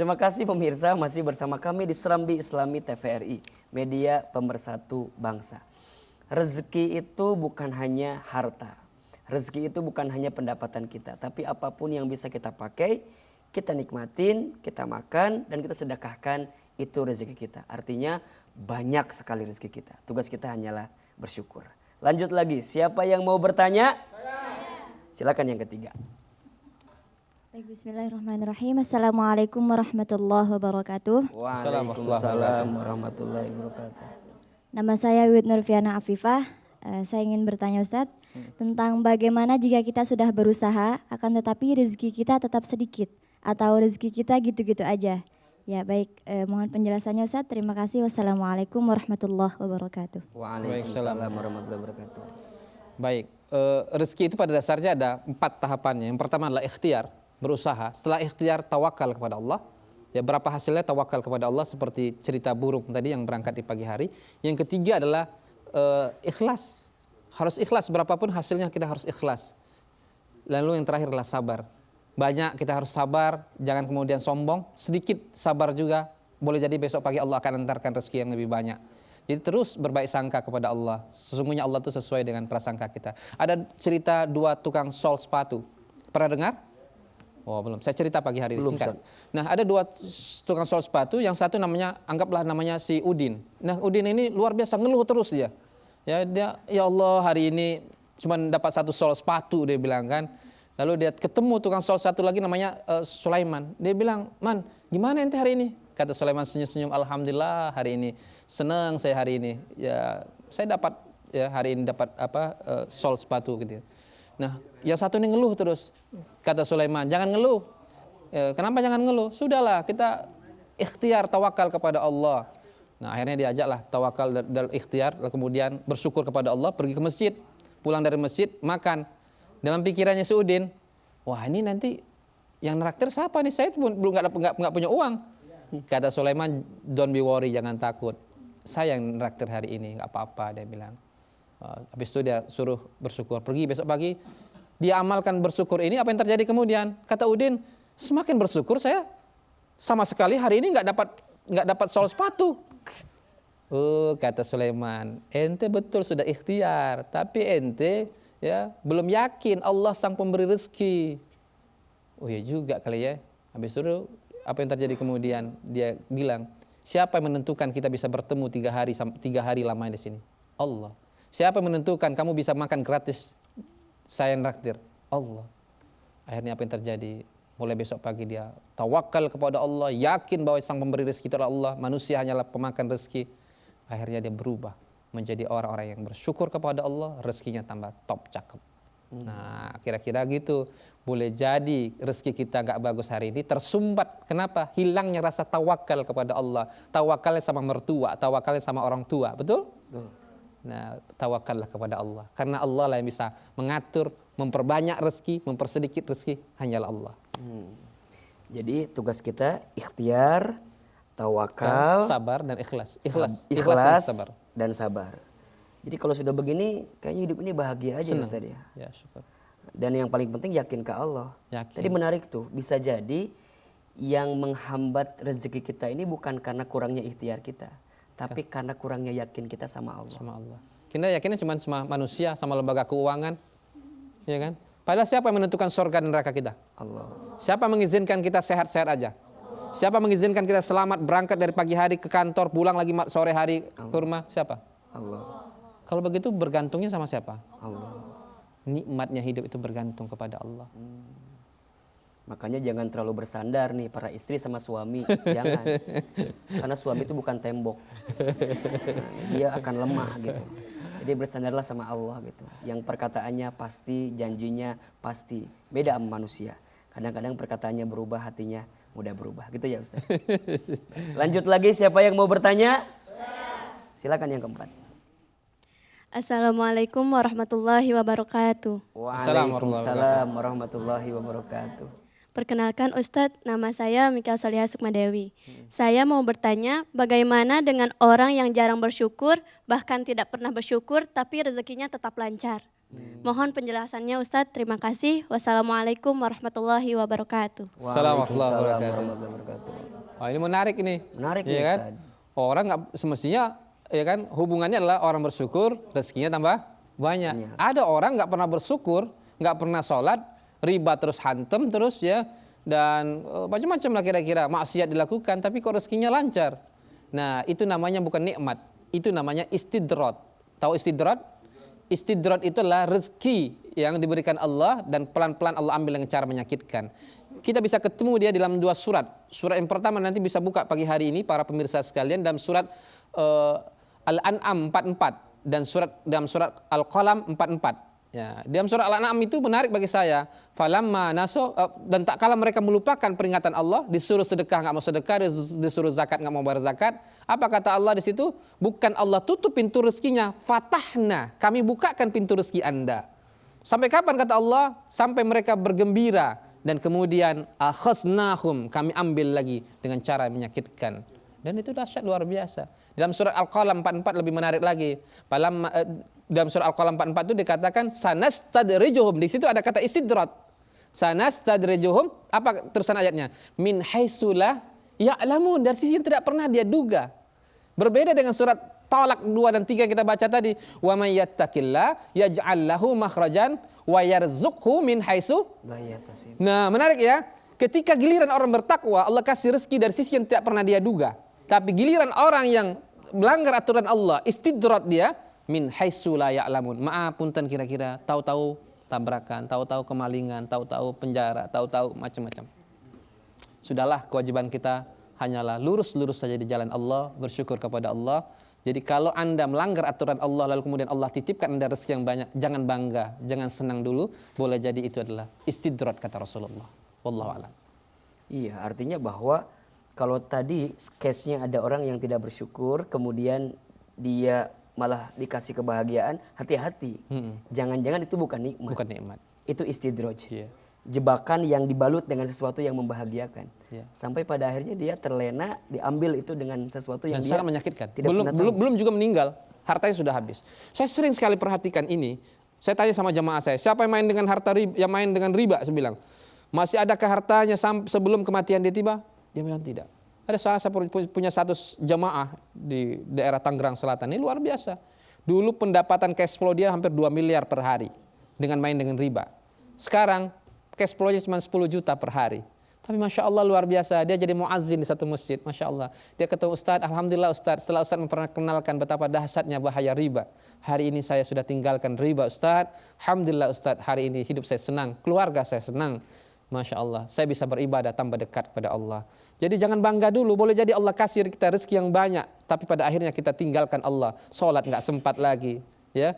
Terima kasih pemirsa masih bersama kami di Serambi Islami TVRI, media pemersatu bangsa. Rezeki itu bukan hanya harta. Rezeki itu bukan hanya pendapatan kita, tapi apapun yang bisa kita pakai, kita nikmatin, kita makan dan kita sedekahkan, itu rezeki kita. Artinya banyak sekali rezeki kita. Tugas kita hanyalah bersyukur. Lanjut lagi, siapa yang mau bertanya? Silakan yang ketiga. Baik, bismillahirrahmanirrahim. Assalamualaikum warahmatullahi wabarakatuh. Waalaikumsalam warahmatullahi wabarakatuh. Nama saya Wid Nurfiana Afifah. Saya ingin bertanya Ustadz tentang bagaimana jika kita sudah berusaha akan tetapi rezeki kita tetap sedikit atau rezeki kita gitu-gitu aja. Ya baik, mohon penjelasannya Ustadz. Terima kasih. Wassalamualaikum warahmatullahi wabarakatuh. Waalaikumsalam warahmatullahi wabarakatuh. Baik, rezeki itu pada dasarnya ada 4 tahapannya. Yang pertama adalah ikhtiar, berusaha. Setelah ikhtiar, tawakal kepada Allah. Ya, berapa hasilnya tawakal kepada Allah seperti cerita burung tadi yang berangkat di pagi hari. Yang ketiga adalah ikhlas. Harus ikhlas, berapapun hasilnya kita harus ikhlas. Lalu yang terakhir adalah sabar. Banyak kita harus sabar, jangan kemudian sombong. Sedikit sabar juga, boleh jadi besok pagi Allah akan antarkan rezeki yang lebih banyak. Jadi terus berbaik sangka kepada Allah. Sesungguhnya Allah itu sesuai dengan prasangka kita. Ada cerita 2 tukang sol sepatu. Pernah dengar? Oh belum, saya cerita pagi hari ini singkat. Nah ada 2 tukang sol sepatu, yang satu namanya, anggaplah namanya si Udin. Nah Udin ini luar biasa, ngeluh terus dia. Ya Allah hari ini cuma dapat 1 sol sepatu, dia bilang kan. Lalu dia ketemu tukang sol satu lagi namanya Sulaiman. Dia bilang, "Man, gimana ente hari ini?" Kata Sulaiman senyum-senyum, "Alhamdulillah hari ini senang saya hari ini. Ya saya dapat ya hari ini dapat sol sepatu gitu." Nah, yang satu ini ngeluh terus. Kata Sulaiman, "Jangan ngeluh." Kenapa jangan ngeluh? Sudahlah, kita ikhtiar tawakal kepada Allah. Nah, akhirnya diajaklah tawakal dan ikhtiar, lalu kemudian bersyukur kepada Allah, pergi ke masjid, pulang dari masjid, makan. Dalam pikirannya si Udin, wah ini nanti yang neraktir siapa nih? Saya belum nggak punya uang. Kata Sulaiman, "Don't be worry, jangan takut. Saya yang neraktir hari ini, nggak apa-apa," dia bilang. Habis itu dia suruh bersyukur. Pergi besok pagi, dia amalkan bersyukur ini. Apa yang terjadi kemudian? Kata Udin, semakin bersyukur saya sama sekali hari ini nggak dapat sol sepatu. Oh, kata Sulaiman, ente betul sudah ikhtiar, tapi ente ya belum yakin Allah sang pemberi rezeki. Oh ya juga kali ya. Habis itu apa yang terjadi kemudian? Dia bilang, siapa yang menentukan kita bisa bertemu 3 hari lamanya di sini? Allah. Siapa yang menentukan kamu bisa makan gratis? Saya yang naktir. Allah. Akhirnya apa yang terjadi? Mulai besok pagi dia tawakal kepada Allah, yakin bahwa sang pemberi rezeki itu adalah Allah, manusia hanyalah pemakan rezeki. Akhirnya dia berubah menjadi orang-orang yang bersyukur kepada Allah, rezekinya tambah top, cakep. Nah, kira-kira gitu. Boleh jadi rezeki kita nggak bagus hari ini tersumbat. Kenapa? Hilangnya rasa tawakal kepada Allah. Tawakalnya sama mertua, tawakalnya sama orang tua, betul? Nah, tawakallah kepada Allah. Karena Allah lah yang bisa mengatur, memperbanyak rezeki, mempersedikit rezeki, hanyalah Allah. Jadi tugas kita ikhtiar, tawakal, sabar dan ikhlas. Ikhlas sabar. Dan sabar. Jadi kalau sudah begini, kayaknya hidup ini bahagia aja Ustaz ya. Ya, syukur. Dan yang paling penting yakin ke Allah. Yakin. Tadi menarik tuh, bisa jadi yang menghambat rezeki kita ini bukan karena kurangnya ikhtiar kita, tapi karena kurangnya yakin kita sama Allah. Sama Allah. Kita yakinnya cuma sama manusia, sama lembaga keuangan, ya kan? Padahal siapa yang menentukan surga dan neraka kita? Allah. Siapa mengizinkan kita sehat-sehat aja? Siapa mengizinkan kita selamat berangkat dari pagi hari ke kantor, pulang lagi sore hari ke rumah? Siapa? Allah. Kalau begitu bergantungnya sama siapa? Allah. Nikmatnya hidup itu bergantung kepada Allah. Makanya jangan terlalu bersandar nih para istri sama suami, jangan. Karena suami itu bukan tembok. Dia akan lemah gitu. Jadi bersandarlah sama Allah gitu. Yang perkataannya pasti, janjinya pasti. Beda sama manusia. Kadang-kadang perkataannya berubah, hatinya mudah berubah. Gitu ya Ustaz. Lanjut lagi, siapa yang mau bertanya? Silakan yang keempat. Assalamualaikum warahmatullahi wabarakatuh. Waalaikumsalam warahmatullahi wabarakatuh. Perkenalkan Ustadz, nama saya Mika Solihah Sukmadewi. Saya mau bertanya, bagaimana dengan orang yang jarang bersyukur, bahkan tidak pernah bersyukur, tapi rezekinya tetap lancar? Mohon penjelasannya Ustadz, terima kasih. Wassalamualaikum warahmatullahi wabarakatuh. Waalaikumsalam warahmatullahi warahmatullahi wabarakatuh. Wah, ini menarik ini. Menarik ya nih, kan? Ustaz. Orang nggak semestinya ya kan hubungannya adalah orang bersyukur rezekinya tambah banyak. Ada orang nggak pernah bersyukur, nggak pernah sholat, riba terus hantem terus ya dan macam-macam lah kira-kira maksiat dilakukan tapi kok rezekinya lancar. Nah, itu namanya bukan nikmat, itu namanya istidrat. Tahu istidrat? Istidrat itu adalah rezeki yang diberikan Allah dan pelan-pelan Allah ambil dengan cara menyakitkan. Kita bisa ketemu dia dalam 2 surat. Surat yang pertama nanti bisa buka pagi hari ini para pemirsa sekalian dalam surat Al-An'am 44 dan dalam surat Al-Qalam 44. Ya, dalam surat Al-An'am itu menarik bagi saya. Falamma naso dan tak kala mereka melupakan peringatan Allah, disuruh sedekah nggak mau sedekah, disuruh zakat nggak mau bayar zakat. Apa kata Allah di situ? Bukan Allah tutup pintu rezekinya, fatahna, kami bukakan pintu rezeki Anda. Sampai kapan kata Allah? Sampai mereka bergembira dan kemudian akhaznahum, kami ambil lagi dengan cara menyakitkan. Dan itu dahsyat luar biasa. Dalam surat Al-Qalam 44 lebih menarik lagi. Dalam surat Al-Qalam 44 itu dikatakan sanastadrijuhum. Di situ ada kata istidrat. Sanastadrijuhum, apa terusan ayatnya? Min haitsulah ya'lamun, dari sisi yang tidak pernah dia duga. Berbeda dengan surat Talak 2 dan 3 kita baca tadi. Wa may yattaqillah yaj'al lahu makhrajan wa yarzuqhu min haitsu. Nah, menarik ya. Ketika giliran orang bertakwa, Allah kasih rezeki dari sisi yang tidak pernah dia duga. Tapi giliran orang yang melanggar aturan Allah, istidrat dia min haitsu la ya'lamun. Maaf punten kira-kira tahu-tahu tabrakan, tahu-tahu kemalingan, tahu-tahu penjara, tahu-tahu macam-macam. Sudahlah, kewajiban kita hanyalah lurus-lurus saja di jalan Allah, bersyukur kepada Allah. Jadi kalau Anda melanggar aturan Allah lalu kemudian Allah titipkan Anda rezeki yang banyak, jangan bangga, jangan senang dulu. Boleh jadi itu adalah istidrat kata Rasulullah. Wallahu a'lam. Iya, artinya bahwa kalau tadi case-nya ada orang yang tidak bersyukur, kemudian dia malah dikasih kebahagiaan, hati-hati. Jangan-jangan itu bukan nikmat. Bukan nikmat. Itu istidraj. Iya. Jebakan yang dibalut dengan sesuatu yang membahagiakan. Iya. Sampai pada akhirnya dia terlena, diambil itu dengan sesuatu yang Dan dia sangat menyakitkan. tidak pernah tahu. Belum juga meninggal, hartanya sudah habis. Saya sering sekali perhatikan ini. Saya tanya sama jamaah saya, siapa yang main dengan harta riba, yang main dengan riba? Saya bilang, masih adakah hartanya sebelum kematian dia tiba? Dia bilang tidak. Ada saya punya satu jamaah di daerah Tangerang Selatan, ini luar biasa. Dulu pendapatan cash flow dia hampir 2 miliar per hari dengan main dengan riba. Sekarang cash flow-nya cuma 10 juta per hari. Tapi Masya Allah luar biasa, dia jadi muazzin di satu masjid, Masya Allah. Dia ketemu Ustadz, Alhamdulillah Ustadz, setelah Ustadz memperkenalkan betapa dahsyatnya bahaya riba. Hari ini saya sudah tinggalkan riba Ustadz, Alhamdulillah Ustadz, hari ini hidup saya senang, keluarga saya senang. Masya Allah, saya bisa beribadah tambah dekat kepada Allah. Jadi jangan bangga dulu, boleh jadi Allah kasih kita rezeki yang banyak, tapi pada akhirnya kita tinggalkan Allah. Sholat nggak sempat lagi, ya,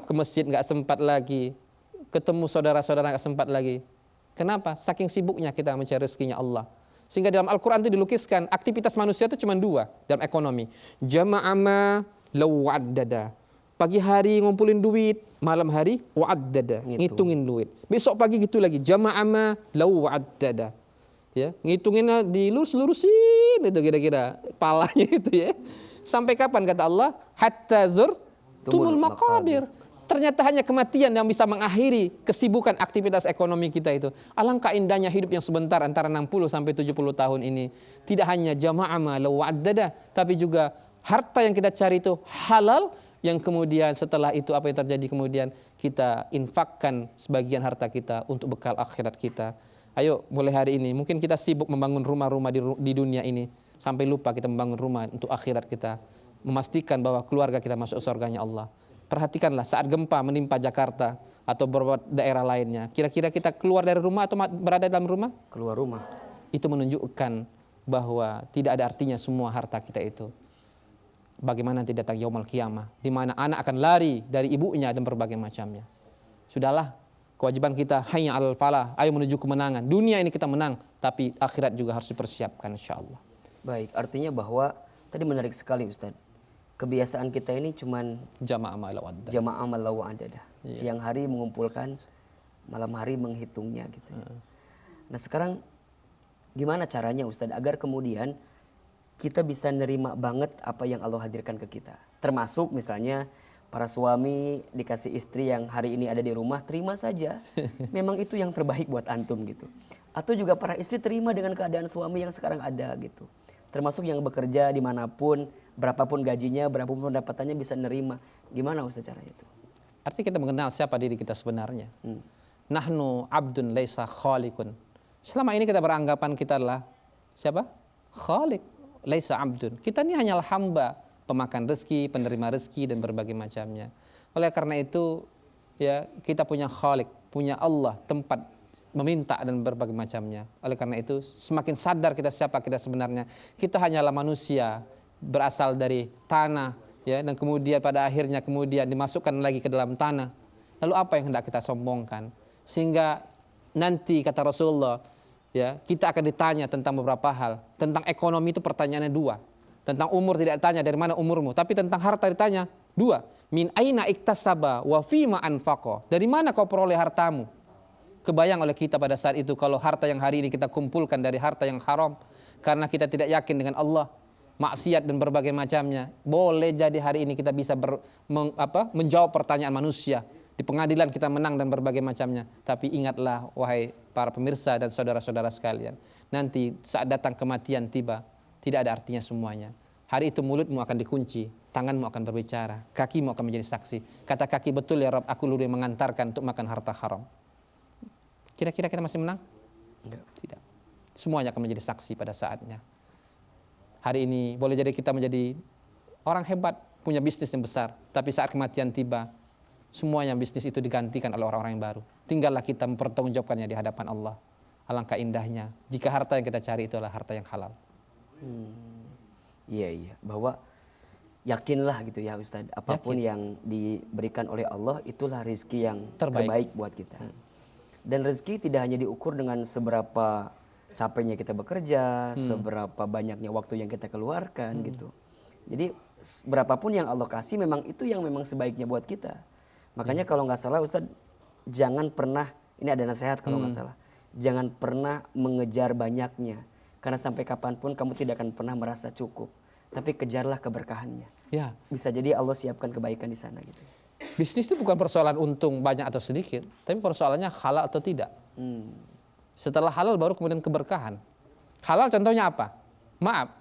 ke masjid nggak sempat lagi, ketemu saudara-saudara nggak sempat lagi. Kenapa? Saking sibuknya kita mencari rezekinya Allah. Sehingga dalam Al-Quran itu dilukiskan aktivitas manusia itu cuma 2 dalam ekonomi. Jama'ama lawaddada. Pagi hari ngumpulin duit, malam hari wa'addada, ngitungin duit. Besok pagi gitu lagi, jama'ama lawaddada. Ya, ngitunginnya dilurus-lurusin itu kira-kira palanya itu ya. Sampai kapan kata Allah? Hatta tumul maqabir. Ternyata hanya kematian yang bisa mengakhiri kesibukan aktivitas ekonomi kita itu. Alangkah indahnya hidup yang sebentar antara 60 sampai 70 tahun ini. Tidak hanya jama'ah ma law wa'addada, tapi juga harta yang kita cari itu halal, yang kemudian setelah itu apa yang terjadi kemudian kita infakkan sebagian harta kita untuk bekal akhirat kita. Ayo mulai hari ini mungkin kita sibuk membangun rumah-rumah di dunia ini sampai lupa kita membangun rumah untuk akhirat kita, memastikan bahwa keluarga kita masuk surganya Allah. Perhatikanlah saat gempa menimpa Jakarta atau beberapa daerah lainnya, kira-kira kita keluar dari rumah atau berada dalam rumah? Keluar rumah. Itu menunjukkan bahwa tidak ada artinya semua harta kita itu. Bagaimana nanti datang yaumul qiyamah, di mana anak akan lari dari ibunya dan berbagai macamnya. Sudahlah, kewajiban kita hayya 'alal falah, ayo menuju kemenangan. Dunia ini kita menang, tapi akhirat juga harus dipersiapkan insyaallah. Baik, artinya bahwa tadi menarik sekali Ustaz. Kebiasaan kita ini cuman Jama'ah ma law wa'addada. Siang hari mengumpulkan, malam hari menghitungnya gitu. Nah, sekarang gimana caranya Ustaz agar kemudian kita bisa nerima banget apa yang Allah hadirkan ke kita? Termasuk misalnya Para suami dikasih istri yang hari ini ada di rumah, terima saja. Memang itu yang terbaik buat antum gitu. Atau juga para istri terima dengan keadaan suami yang sekarang ada gitu. Termasuk yang bekerja dimanapun, berapapun gajinya, berapapun pendapatannya bisa nerima. Gimana Ustaz caranya itu? Artinya kita mengenal siapa diri kita sebenarnya. Nahnu abdun laisa khaliqun. Selama ini kita beranggapan kita adalah siapa? Khaliq, laisa abdun. Kita ini hanyalah hamba, pemakan rezeki, penerima rezeki dan berbagai macamnya. Oleh karena itu ya kita punya Khaliq, punya Allah, tempat meminta dan berbagai macamnya. Oleh karena itu semakin sadar kita siapa kita sebenarnya. Kita hanyalah manusia berasal dari tanah ya, dan kemudian pada akhirnya kemudian dimasukkan lagi ke dalam tanah. Lalu apa yang hendak kita sombongkan? Sehingga nanti kata Rasulullah ya, kita akan ditanya tentang beberapa hal. Tentang ekonomi itu pertanyaannya dua. Tentang umur tidak ditanya dari mana umurmu, tapi tentang harta ditanya dua. Min aina iktasaba wa fima anfaqa. Dari mana kau peroleh hartamu? Kebayang oleh kita pada saat itu kalau harta yang hari ini kita kumpulkan dari harta yang haram karena kita tidak yakin dengan Allah, maksiat dan berbagai macamnya. Boleh jadi hari ini kita bisa menjawab pertanyaan manusia. Di pengadilan kita menang dan berbagai macamnya. Tapi ingatlah wahai para pemirsa dan saudara-saudara sekalian. Nanti saat datang kematian tiba, tidak ada artinya semuanya. Hari itu mulutmu akan dikunci, tanganmu akan berbicara, kakimu akan menjadi saksi. Kata kaki, betul ya Rabb, aku dulu yang mengantarkan untuk makan harta haram. Kira-kira kita masih menang? Tidak. Semuanya akan menjadi saksi pada saatnya. Hari ini boleh jadi kita menjadi orang hebat, punya bisnis yang besar. Tapi saat kematian tiba, semuanya bisnis itu digantikan oleh orang-orang yang baru. Tinggallah kita mempertanggungjawabkannya di hadapan Allah. Alangkah indahnya jika harta yang kita cari itu adalah harta yang halal. Iya, bahwa yakinlah gitu ya Ustadz, apapun yang diberikan oleh Allah itulah rezeki yang terbaik buat kita. Dan rezeki tidak hanya diukur dengan seberapa capeknya kita bekerja, seberapa banyaknya waktu yang kita keluarkan gitu. Jadi berapapun yang Allah kasih memang itu yang memang sebaiknya buat kita. Makanya kalau nggak salah Ustadz, jangan pernah, ini ada nasihat kalau nggak salah, jangan pernah mengejar banyaknya. Karena sampai kapanpun kamu tidak akan pernah merasa cukup. Tapi kejarlah keberkahannya. Ya. Bisa jadi Allah siapkan kebaikan di sana gitu. Bisnis itu bukan persoalan untung banyak atau sedikit, tapi persoalannya halal atau tidak. Setelah halal baru kemudian keberkahan. Halal contohnya apa? Maaf,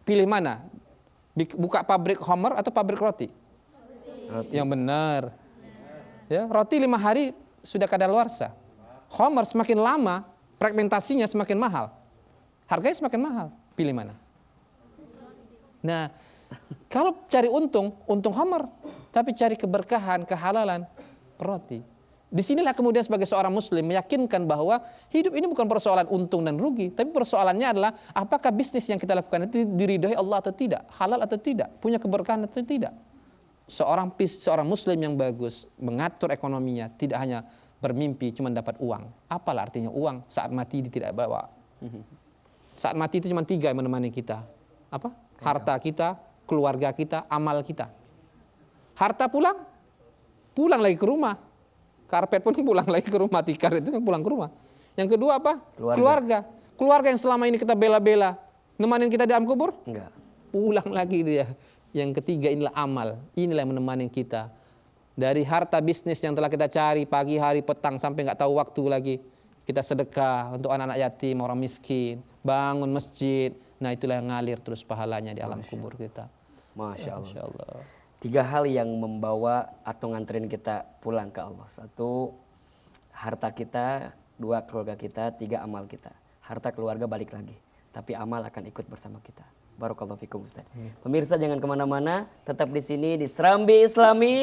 pilih mana? Buka pabrik Homer atau pabrik roti? Yang benar. Ya, roti 5 hari sudah kadaluarsa. Homer semakin lama, fragmentasinya semakin mahal. Harganya semakin mahal. Pilih mana? Nah, kalau cari untung Homer. Tapi cari keberkahan, kehalalan, roti. Disinilah kemudian sebagai seorang muslim meyakinkan bahwa hidup ini bukan persoalan untung dan rugi. Tapi persoalannya adalah apakah bisnis yang kita lakukan itu diridhoi Allah atau tidak. Halal atau tidak. Punya keberkahan atau tidak. Seorang muslim yang bagus mengatur ekonominya. Tidak hanya bermimpi cuma dapat uang. Apalah artinya uang saat mati tidak bawa. Saat mati itu cuma 3 yang menemani kita. Apa? Harta kita, keluarga kita, amal kita. Harta pulang lagi ke rumah. Karpet pun pulang lagi ke rumah, tikar itu pulang ke rumah. Yang kedua apa? Keluarga. Keluarga yang selama ini kita bela-bela, nemanin kita di dalam kubur? Enggak. Pulang lagi dia. Yang ketiga inilah amal. Inilah yang menemani kita. Dari harta bisnis yang telah kita cari pagi, hari, petang sampai nggak tahu waktu lagi. Kita sedekah untuk anak-anak yatim, orang miskin, bangun masjid. Nah itulah yang ngalir terus pahalanya di alam kubur kita. Masya Allah. 3 hal yang membawa atau nganterin kita pulang ke Allah. 1, harta kita. 2, keluarga kita. 3, amal kita. Harta keluarga balik lagi. Tapi amal akan ikut bersama kita. Barakallahu fikum Ustaz. Pemirsa jangan kemana-mana. Tetap di sini di Serambi Islami.